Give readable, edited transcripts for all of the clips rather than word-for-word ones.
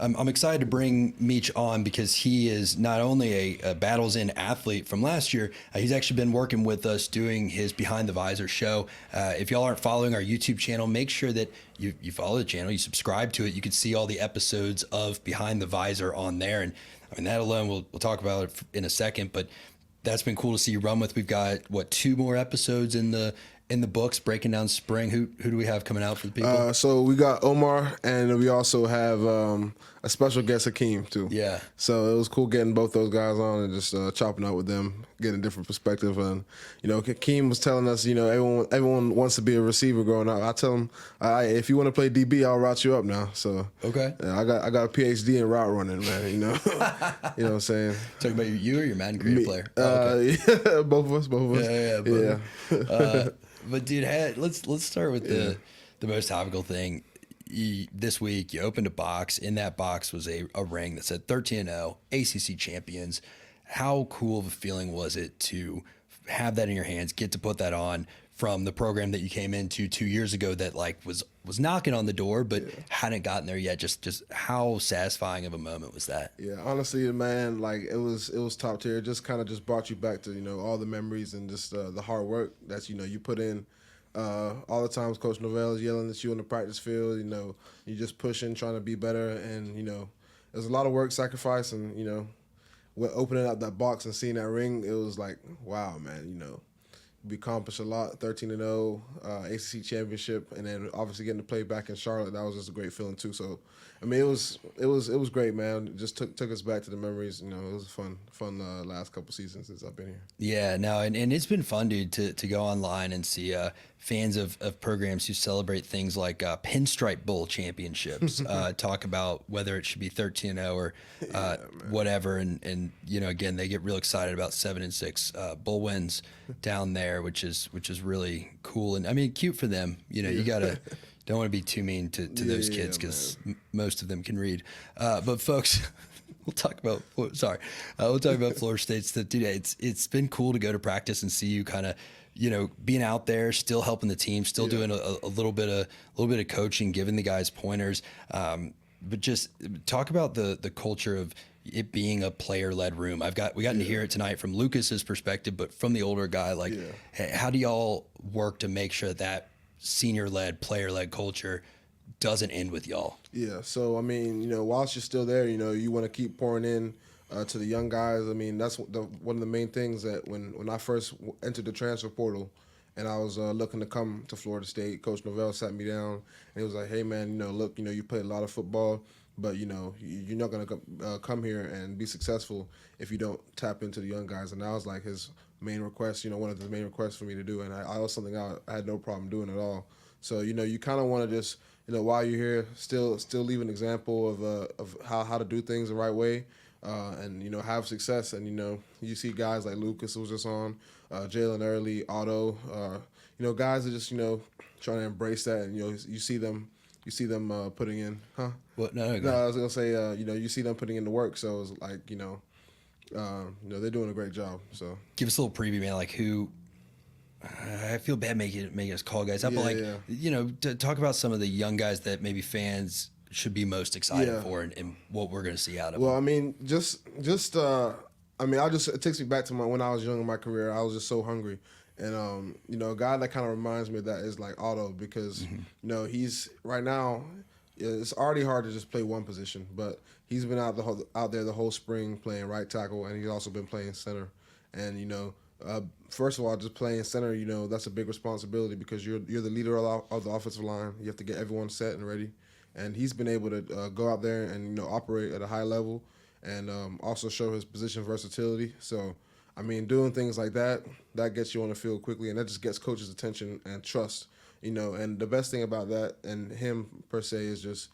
I'm excited to bring Meech on because he is not only a Battles In athlete from last year, he's actually been working with us doing his Behind the Visor show. If y'all aren't following our YouTube channel, make sure that you follow the channel, you subscribe to it. You can see all the episodes of Behind the Visor on there. And I mean, that alone, we'll talk about it in a second, but that's been cool to see you run with. We've got, what, 2 more episodes in the books breaking down spring. Who do we have coming out for the people? So we got Omar, and we also have a special guest, Hakeem, too. Yeah. So it was cool getting both those guys on and just chopping out with them, getting a different perspective. And Hakeem was telling us, everyone wants to be a receiver growing up. I tell him, if you want to play DB, I'll route you up now. So okay, I got a PhD in route running, man. You know what I'm saying. Talking about you or your Madden career player? Okay. Yeah, both of us. Yeah. But dude, let's start with the most topical thing. This week, you opened a box. In that box was a ring that said 13-0, ACC champions. How cool of a feeling was it to have that in your hands, get to put that on from the program that you came into 2 years ago that was knocking on the door but hadn't gotten there yet? Just how satisfying of a moment was that? Yeah, honestly, man, it was top tier. It just kind of just brought you back to all the memories and just the hard work that you put in. All the times Coach Novell is yelling at you on the practice field, you just pushing, trying to be better, and there's a lot of work, sacrifice, and with opening up that box and seeing that ring, it was like, wow, man, we accomplished a lot. 13-0, ACC championship, and then obviously getting to play back in Charlotte. That was just a great feeling too. So, I mean, it was great, man. It just took us back to the memories. It was a fun last couple seasons since I've been here. Yeah, no, and it's been fun, dude, to go online and see fans of programs who celebrate things like Pinstripe Bowl championships. Talk about whether it should be 13-0 or whatever, and again, they get real excited about 7-6 bowl wins down there, which is really cool, and I mean, cute for them. You gotta. Don't want to be too mean to those kids because most of them can read. But folks, we'll talk about Florida State stuff today. It's been cool to go to practice and see you kind of being out there, still helping the team, still doing a little bit of coaching, giving the guys pointers. But just talk about the culture of it being a player-led room. We got to hear it tonight from Lucas's perspective, but from the older guy, how do y'all work to make sure that senior-led, player-led culture doesn't end with y'all? Yeah, so, I mean, whilst you're still there, you want to keep pouring in to the young guys. I mean, that's one of the main things that when I first entered the transfer portal and I was looking to come to Florida State, Coach Novell sat me down and he was like, hey, man, look, you played a lot of football, but, you're not going to come here and be successful if you don't tap into the young guys. And that was like his main request, one of the main requests for me to do. And I was something I had no problem doing at all. So, you kind of want to just, while you're here, still leave an example of how to do things the right way and, have success. And, you see guys like Lucas who was just on, Jalen Early, Otto, guys are just, trying to embrace that. And, you see them putting in, huh? What? No, I was gonna say, you see them putting in the work, so it's like, they're doing a great job. So give us a little preview, man. Like who? I feel bad making us call guys up, but to talk about some of the young guys that maybe fans should be most excited for, and what we're gonna see out of them. Well, I mean, it takes me back to when I was young in my career. I was just so hungry. And, a guy that kind of reminds me of that is like Otto because, he's right now, it's already hard to just play one position, but he's been out there the whole spring playing right tackle, and he's also been playing center. And, first of all, just playing center, that's a big responsibility because you're the leader of the offensive line. You have to get everyone set and ready. And he's been able to go out there and, operate at a high level and also show his position versatility. So, I mean, doing things like that gets you on the field quickly, and that just gets coaches' attention and trust, And the best thing about that and him, per se, is just,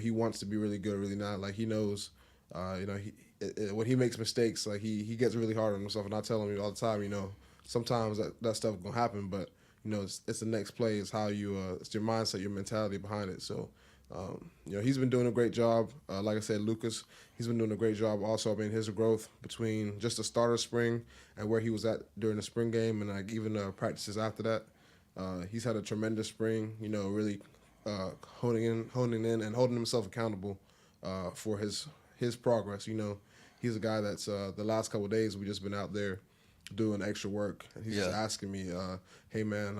he wants to be really good, really not. Like, he knows, when he makes mistakes, like, he gets really hard on himself. And I tell him all the time, sometimes that stuff going to happen, but, it's the next play. It's how it's your mindset, your mentality behind it. So, he's been doing a great job. Like I said, Lucas, he's been doing a great job also. I mean, his growth between just the start of spring and where he was at during the spring game and even practices after that. He's had a tremendous spring, really honing in and holding himself accountable for his progress. You know, he's a guy that's the last couple of days we just been out there doing extra work, and he's just asking me, "Hey man,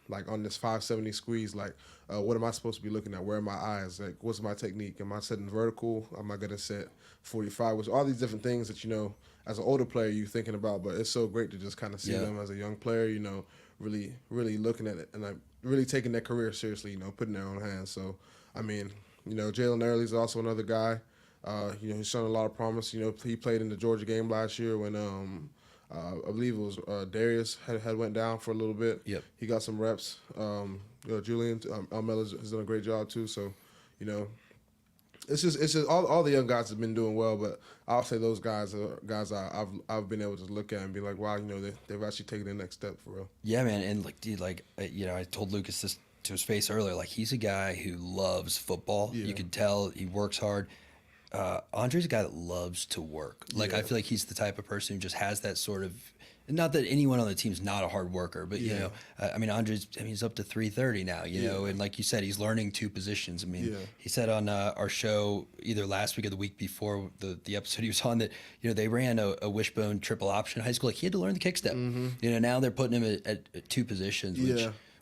like on this 570 squeeze, like what am I supposed to be looking at? Where are my eyes? Like what's my technique? Am I setting vertical? Am I gonna set 45? Which all these different things that, you know, as an older player you're thinking about, but it's so great to just kind of see them as a young player, you know, really looking at it and like really taking their career seriously, you know, putting their own hands. So I mean, you know, Jalen Early's also another guy. You know, he's shown a lot of promise. You know, he played in the Georgia game last year when I believe it was Darius had went down for a little bit. Yep. He got some reps. You know, Julian Almel has done a great job too. So, you know, it's just all the young guys have been doing well, but I'll say those guys are guys I've been able to look at and be like, wow, you know, they've actually taken the next step for real. Yeah, man, and like, dude, like, you know, I told Lucas this to his face earlier. Like, he's a guy who loves football. Yeah. You can tell he works hard. Andre's a guy that loves to work. Like, I feel like he's the type of person who just has that sort of. Not that anyone on the team's not a hard worker, but you know, I mean, he's up to 330 now, you know, and like you said, he's learning two positions. I mean, he said on our show either last week or the week before the episode he was on that, you know, they ran a wishbone triple option in high school. Like, he had to learn the kick step. You know, now they're putting him at two positions,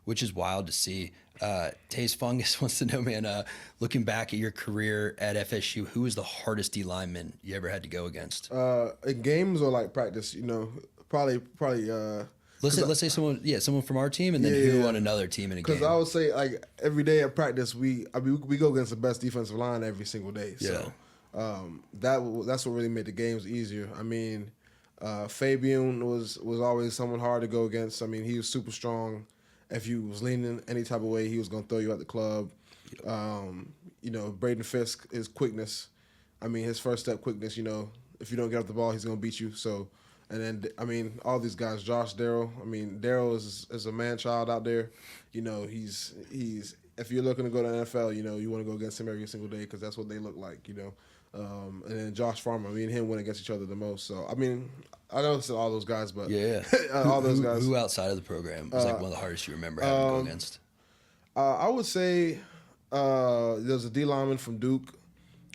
which is wild to see. Taze Fungus wants to know, man, looking back at your career at FSU, who was the hardest D lineman you ever had to go against? In games or like practice, you know, probably. Let's say someone from our team, and then who on another team in a game. Because I would say, like, every day at practice, we go against the best defensive line every single day. So that's what really made the games easier. I mean, Fabian was always someone hard to go against. I mean, he was super strong. If you was leaning any type of way, he was going to throw you at the club. You know, Braden Fisk, his quickness. I mean, his first step quickness, you know, if you don't get off the ball, he's going to beat you. So, and then, I mean, all these guys, Josh Darrell. I mean, Darrell is a man-child out there. You know, he's if you're looking to go to the NFL, you know, you want to go against him every single day because that's what they look like, you know. And then Josh Farmer, me and him went against each other the most. So, I mean, I know it's all those guys, but all those guys. Who outside of the program was like one of the hardest you remember having to go against? I would say there's a D lineman from Duke.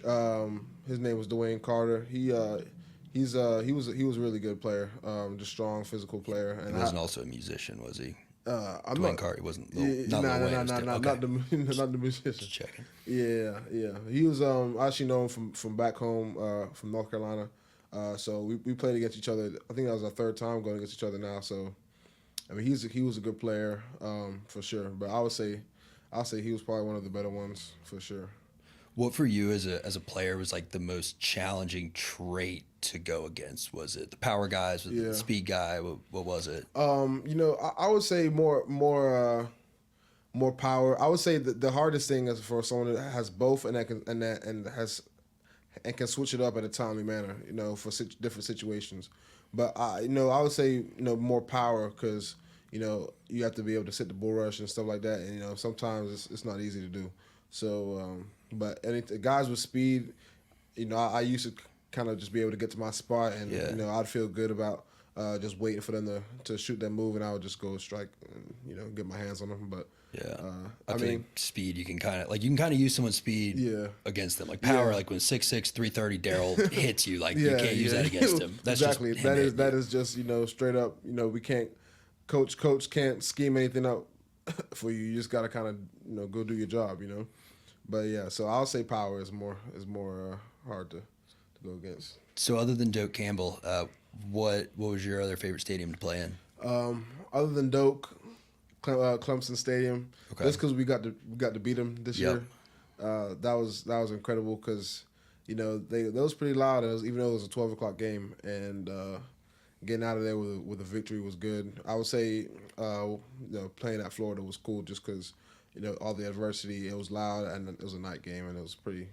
His name was Dwayne Carter. He was a really good player, just strong physical player. And he wasn't also a musician, was he? I'm Dwayne Carter wasn't. Not the musician. Just checking. Yeah. He was actually known from back home, from North Carolina. So we played against each other. I think that was our third time going against each other now. So, I mean, he was a good player, for sure. But I'll say he was probably one of the better ones for sure. What for you as a player was like the most challenging trait to go against? Was it the power guys? Was it the speed guy? What was it? You know, I would say more power. I would say that the hardest thing is for someone that has both and can switch it up in a timely manner, you know, for different situations. But I would say, you know, more power because, you know, you have to be able to sit the bull rush and stuff like that, and you know, sometimes it's not easy to do. So, but guys with speed, you know, I used to kind of just be able to get to my spot, and you know, I'd feel good about just waiting for them to shoot that move, and I would just go strike and, you know, get my hands on them. But I mean, speed, you can kind of use someone's speed against them. Like power, like when 6'6", 330 Darrell hits you, like you can't use that against him. That's exactly. Just that is just, you know, straight up, you know, we can't coach can't scheme anything up for you. You just gotta kind of, you know, go do your job, you know. But yeah, so I'll say power is more hard to go against. So other than Doak Campbell, what was your other favorite stadium to play in? Other than Doak, Clemson Stadium. Okay. Just because we got to beat them this year. That was incredible because, you know, they was pretty loud, even though it was a 12 o'clock game, and getting out of there with a victory was good. I would say you know, playing at Florida was cool just because, you know, all the adversity. It was loud, and it was a night game, and it was pretty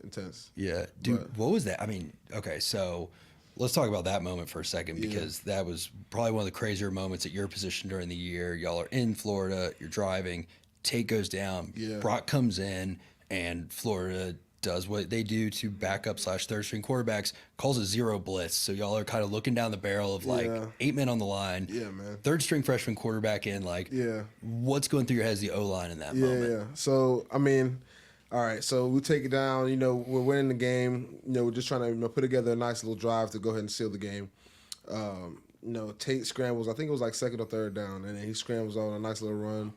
intense. Yeah, dude, what was that? I mean, okay, so let's talk about that moment for a second because that was probably one of the crazier moments at your position during the year. Y'all are in Florida, you're driving, Tate goes down, Brock comes in, and Florida does what they do to backup / third string quarterbacks, calls a zero blitz. So y'all are kind of looking down the barrel of like 8 men on the line. Yeah, man. Third string freshman quarterback in, like, what's going through your head as the O-line in that moment? Yeah. So, I mean, All right, so we take it down. We're winning the game. We're just trying to put together a nice little drive to go ahead and seal the game. Tate scrambles. I think it was like second or third down, and then he scrambles on a nice little run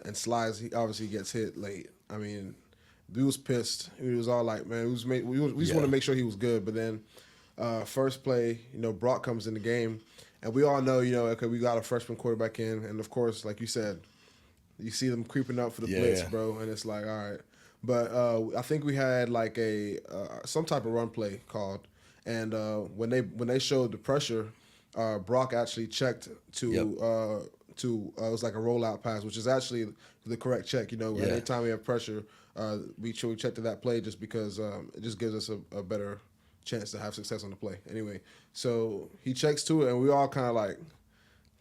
and slides. He obviously gets hit late. I mean, dude was pissed. He was all like, man, we just want to make sure he was good. But then first play, Brock comes in the game, and we all know, okay, we got a freshman quarterback in, and of course, like you said, you see them creeping up for the blitz, bro, and it's like, all right. But I think we had like some type of run play called, and when they showed the pressure, Brock actually checked to it was like a rollout pass, which is actually the correct check. Anytime we have pressure, we check to that play just because it just gives us a better chance to have success on the play. Anyway, so he checks to it, and we all kind of like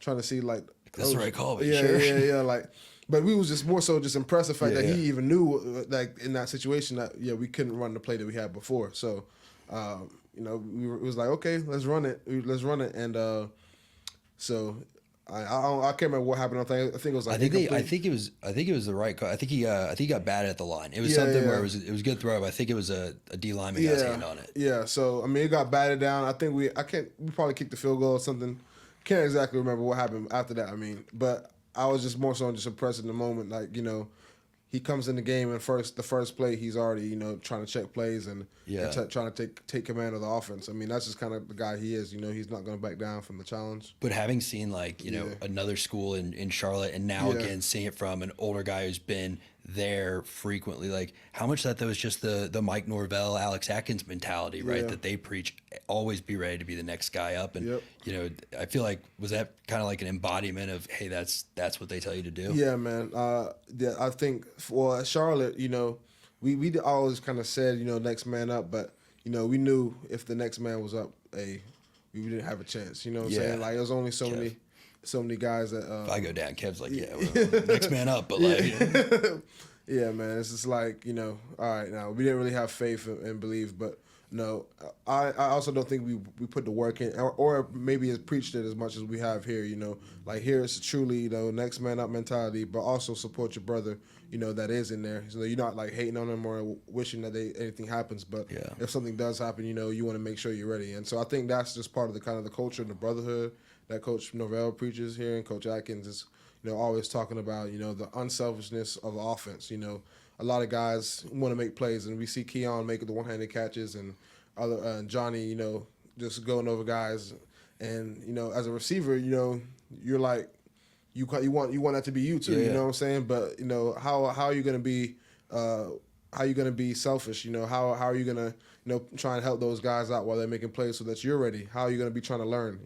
trying to see like that's the right call. Yeah. Like, but we was just more so just impressed the fact that he even knew like in that situation that we couldn't run the play that we had before. So, it was like, okay, let's run it, and so. I can't remember what happened. I think it was like I think it was the right call. I think he got batted at the line. It was something where it was a good throw, but I think it was a D lineman got his hand on it. Yeah. So I mean, it got batted down. I think we probably kicked the field goal or something. Can't exactly remember what happened after that. I mean, but I was just more so just impressed in the moment. Like, he comes in the game and the first play, he's already, trying to check plays and trying to take command of the offense. I mean, that's just kind of the guy he is. He's not going to back down from the challenge. But having seen another school in Charlotte, and now again seeing it from an older guy who's been there frequently, like how much that was just the Mike Norvell, Alex Atkins mentality, right? That they preach, always be ready to be the next guy up. And I feel like, was that kind of like an embodiment of, hey, that's what they tell you to do? Yeah, man. I think for Charlotte, we always kind of said, next man up, but we knew if the next man was up, we didn't have a chance. You know what I'm saying? Like, there's only so many guys that. If I go down, Kev's like, well, next man up, but like. Yeah, man. It's just like, all right, now we didn't really have faith and believe, but no, I also don't think we put the work in, or maybe it's preached it as much as we have here. Like here it's truly next man up mentality, but also support your brother. That is in there. So you're not like hating on them or wishing that anything happens, but if something does happen, you want to make sure you're ready. And so I think that's just part of the kind of the culture and the brotherhood that Coach Norvell preaches here, and Coach Atkins is always talking about the unselfishness of the offense. A lot of guys want to make plays, and we see Keon making the one-handed catches, and other Johnny, just going over guys. And as a receiver, you're like, you want that to be you too. You know what I'm saying? But how are you gonna be selfish? How are you gonna try and help those guys out while they're making plays so that you're ready? How are you gonna be trying to learn?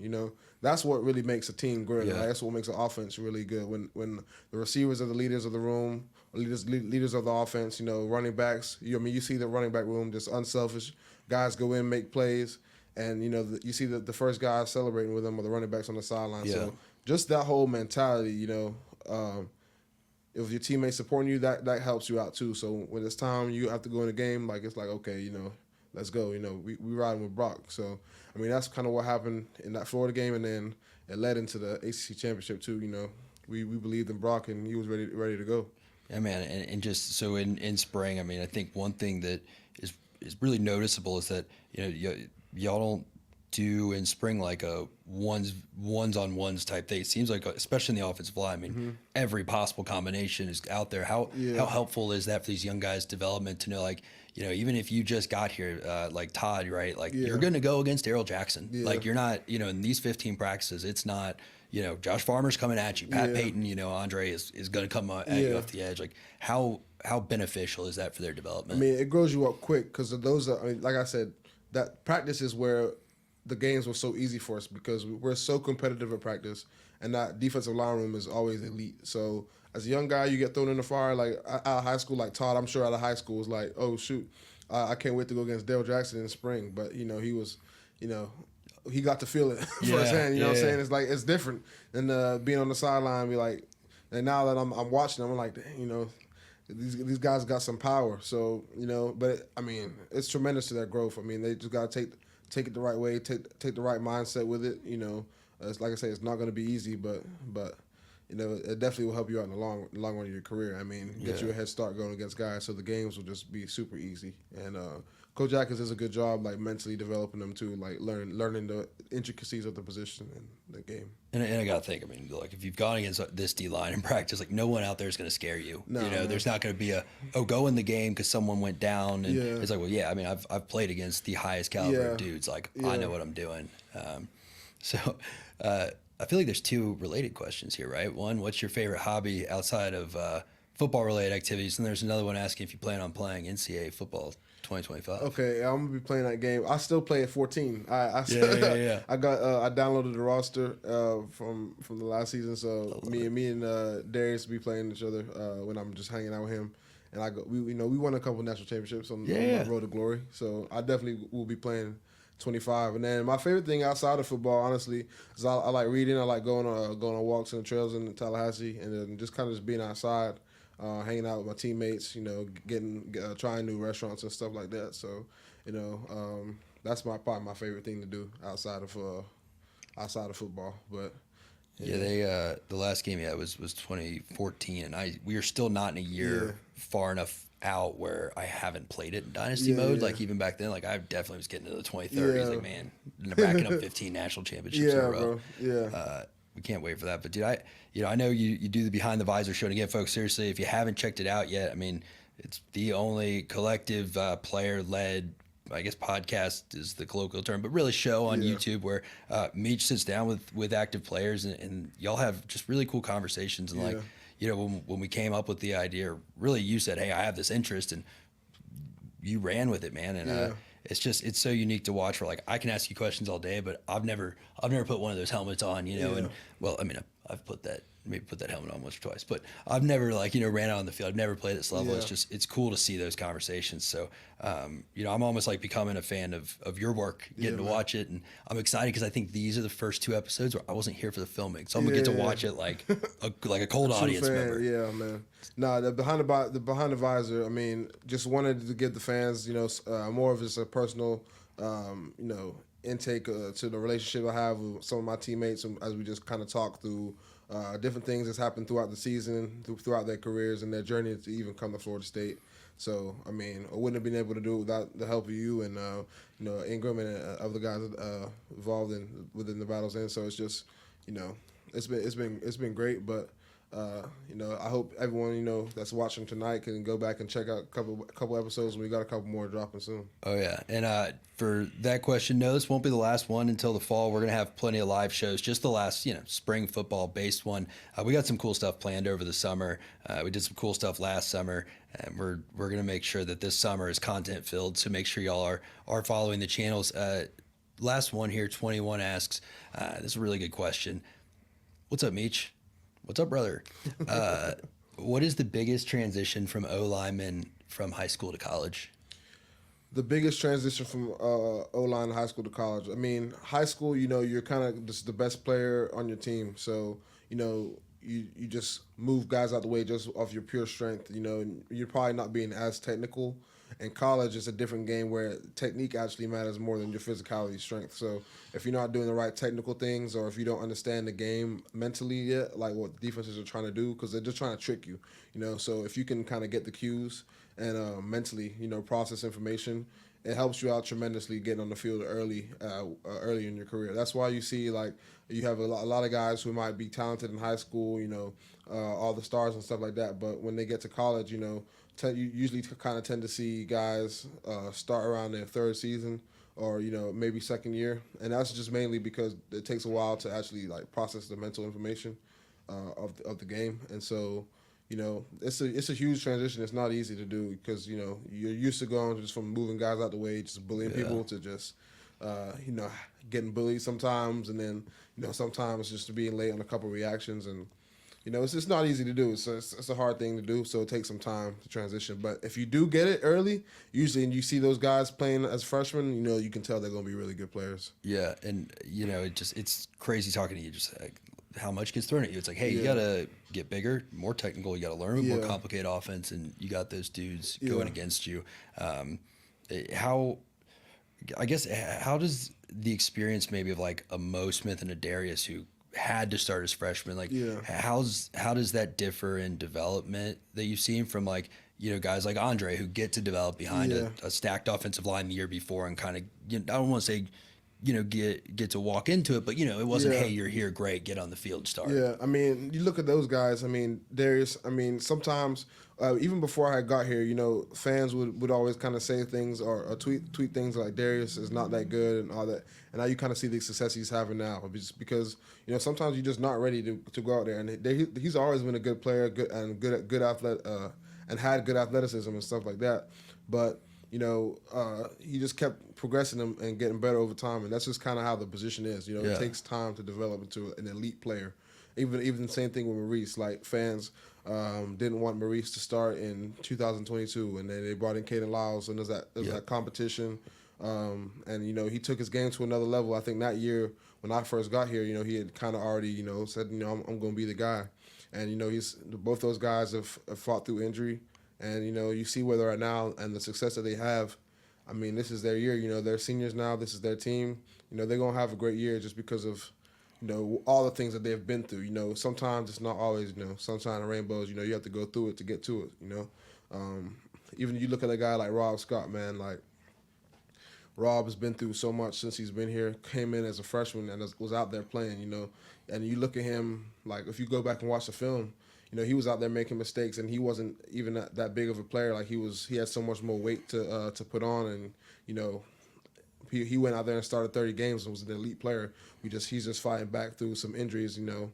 That's what really makes a team great. Right? That's what makes an offense really good. When the receivers are the leaders of the room, leaders of the offense, running backs. You see the running back room just unselfish. Guys go in, make plays, and you see the first guy celebrating with them, or the running backs on the sideline. Yeah. So just that whole mentality, if your teammates supporting you, that helps you out too. So when it's time you have to go in the game, like it's like, okay, let's go. We riding with Brock. So I mean, that's kind of what happened in that Florida game, and then it led into the ACC championship too. We believed in Brock, and he was ready to go. Yeah, man, and just so in spring, I mean, I think one thing that is really noticeable is that y'all don't do in spring like a ones on ones type thing. It seems like, especially in the offensive line, I mean, every possible combination is out there. How helpful is that for these young guys' development to know, like, even if you just got here, like Todd, right? Like you're going to go against Daryl Jackson. Yeah. Like you're not, in these 15 practices, it's not, Josh Farmer's coming at you. Pat Payton, Andre is going to come at you off the edge. Like how beneficial is that for their development? I mean, it grows you up quick because of those. Like I said, that practice is where the games were so easy for us because we're so competitive at practice, and that defensive line room is always elite. So as a young guy, you get thrown in the fire. Like out of high school, like Todd, I'm sure out of high school was like, oh shoot, I can't wait to go against Dale Jackson in spring. But he was, he got to feel it firsthand. You know what I'm saying? It's like it's different than being on the sideline. Be like, and now that I'm watching them, I'm like, these guys got some power. So but I mean, it's tremendous to their growth. I mean, they just got to take it the right way, take the right mindset with it. It's like I say, it's not going to be easy, but it definitely will help you out in the long run of your career. I mean, get you a head start going against guys, so the games will just be super easy. And Coach Atkins does a good job, like mentally developing them too, like learning the intricacies of the position and the game. And I gotta think. I mean, like if you've gone against this D line in practice, like no one out there is gonna scare you. No, you know, there's not gonna be go in the game because someone went down. And it's like, well, yeah. I mean, I've played against the highest caliber of dudes. Like I know what I'm doing. So I feel like there's two related questions here, right? One, what's your favorite hobby outside of football related activities? And there's another one asking if you plan on playing NCAA football 2025. Okay, I'm gonna be playing that game. I still play at 14. I downloaded the roster from the last season. So me and Darius be playing each other when I'm just hanging out with him. And we won a couple national championships on my road to glory. So I definitely will be playing 25. And then my favorite thing outside of football, honestly, is I like reading. I like going on walks in the trails in Tallahassee, and then just kind of just being outside. Hanging out with my teammates, trying new restaurants and stuff like that. So, that's probably my favorite thing to do outside of football. But the last game was 2014, and we are still not in a year far enough out where I haven't played it in dynasty mode. Like even back then, like I definitely was getting to the 2030s. Like man, racking up 15 national championships in a row. Bro. We can't wait for that. But dude, I know you do the Behind the Visor show. And again, folks, seriously, if you haven't checked it out yet, I mean, it's the only collective player-led, I guess podcast is the colloquial term, but really show on YouTube where Meech sits down with active players and y'all have just really cool conversations. And like, when we came up with the idea, really you said, hey, I have this interest, and you ran with it, man. And it's so unique to watch. Where like I can ask you questions all day, but I've never put one of those helmets on, And well, I mean, I've put that helmet on once or twice, but I've never ran out on the field. I've never played at this level. It's cool to see those conversations. So I'm almost like becoming a fan of your work, getting to watch it, and I'm excited because I think these are the first 2 episodes where I wasn't here for the filming, so I'm gonna get to watch it like a cold audience member. Yeah, man. No, the behind the visor. I mean, just wanted to give the fans, more of just a personal, intake to the relationship I have with some of my teammates, as we just kind of talk through different things that's happened throughout the season, throughout their careers and their journey to even come to Florida State. So, I mean, I wouldn't have been able to do it without the help of you and Ingram and other guys involved within the battles. And so it's just, it's been great, but. I hope everyone that's watching tonight can go back and check out a couple episodes. We got a couple more dropping soon. Oh yeah, and for that question, no, this won't be the last one until the fall. We're gonna have plenty of live shows. Just the last spring football based one. We got some cool stuff planned over the summer. We did some cool stuff last summer, and we're gonna make sure that this summer is content filled. So make sure y'all are following the channels. Last one here, 21 asks. This is a really good question. What's up, Meech? What's up, brother? What is the biggest transition from O-lineman from high school to college? The biggest transition from O-line to high school to college. I mean, high school, you're kind of just the best player on your team. So, you just move guys out the way just off your pure strength. You're probably not being as technical. In college, it's a different game where technique actually matters more than your physicality strength. So if you're not doing the right technical things, or if you don't understand the game mentally yet, like what defenses are trying to do, because they're just trying to trick you, So if you can kind of get the cues and mentally, process information, it helps you out tremendously getting on the field early in your career. That's why you see like you have a lot of guys who might be talented in high school, all the stars and stuff like that. But when they get to college, you usually kind of tend to see guys start around their third season or maybe second year, and that's just mainly because it takes a while to actually like process the mental information of the game. And so it's a huge transition. It's not easy to do because you're used to going just from moving guys out the way, just bullying people, to just getting bullied sometimes, and then sometimes just being late on a couple reactions. And it's just not easy to do. It's a hard thing to do, so it takes some time to transition. But if you do get it early, usually, and you see those guys playing as freshmen, you can tell they're going to be really good players. Yeah, and it's crazy talking to you. Just like how much gets thrown at you. It's like, hey, you got to get bigger, more technical. You got to learn a more complicated offense, and you got those dudes going against you. How does the experience maybe of like a Mo Smith and a Darius who had to start as freshmen. Like, Yeah. how does that differ in development that you've seen from like, guys like Andre who get to develop behind Yeah. a stacked offensive line the year before and kind of, I don't want to say, get to walk into it, but it wasn't, Yeah. hey, you're here, great, get on the field, start. Yeah, I mean, you look at those guys. I mean, sometimes even before I got here, fans would always kind of say things or tweet things like Darius is not that good and all that. And now you kind of see the success he's having now, just because sometimes you're just not ready to go out there. And he's always been a good player, good athlete, and had good athleticism and stuff like that. But he just kept progressing and getting better over time, and that's just kind of how the position is. It takes time to develop into an elite player. Even the same thing with Maurice. Like fans didn't want Maurice to start in 2022, and then they brought in Caden Lyles, and there's that competition. And he took his game to another level. I think that year when I first got here, he had kind of already said I'm going to be the guy, and both those guys have fought through injury. And, you see where they're at now and the success that they have. I mean, this is their year. They're seniors now. This is their team. They're going to have a great year just because of, all the things that they've been through. Sometimes it's not always, sunshine and rainbows. You have to go through it to get to it, Even you look at a guy like Rob Scott, man, like Rob has been through so much since he's been here, came in as a freshman and was out there playing, And you look at him, like if you go back and watch the film, he was out there making mistakes, and he wasn't even that big of a player. Like he had so much more weight to put on, and he went out there and started 30 games and was an elite player. He's just fighting back through some injuries, and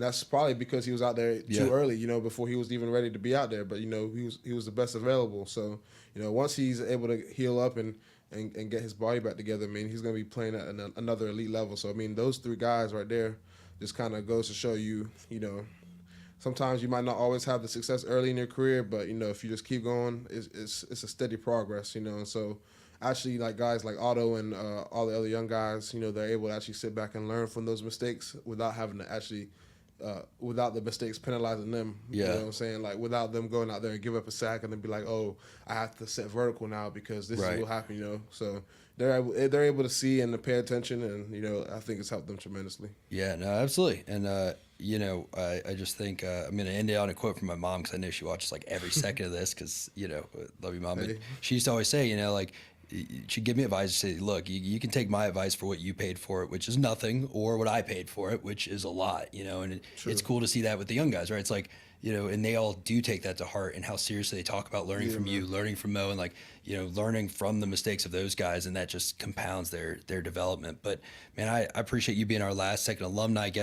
that's probably because he was out there too early, before he was even ready to be out there. But he was the best available. So once he's able to heal up and get his body back together, I mean, he's going to be playing at another elite level. So I mean, those three guys right there just kind of goes to show you, sometimes you might not always have the success early in your career, but if you just keep going, it's a steady progress, And so, actually, like guys like Otto and all the other young guys, they're able to actually sit back and learn from those mistakes without having to actually, without the mistakes penalizing them. Yeah. You know what I'm saying? Like without them going out there and give up a sack and then be like, oh, I have to set vertical now because this is what happened. So they're able to see and to pay attention, and I think it's helped them tremendously. Yeah, no, absolutely. And I just think I'm gonna end it on a quote from my mom, because I know she watches like every second of this, because love you, Mom. Hey. She used to always say, like, she'd give me advice, say, look, you can take my advice for what you paid for it, which is nothing, or what I paid for it, which is a lot. And it's cool to see that with the young guys, right? It's like, and they all do take that to heart, and how seriously they talk about learning from you, learning from Mo, and like, learning from the mistakes of those guys, and that just compounds their development. But man, I appreciate you being our last second alumni guest.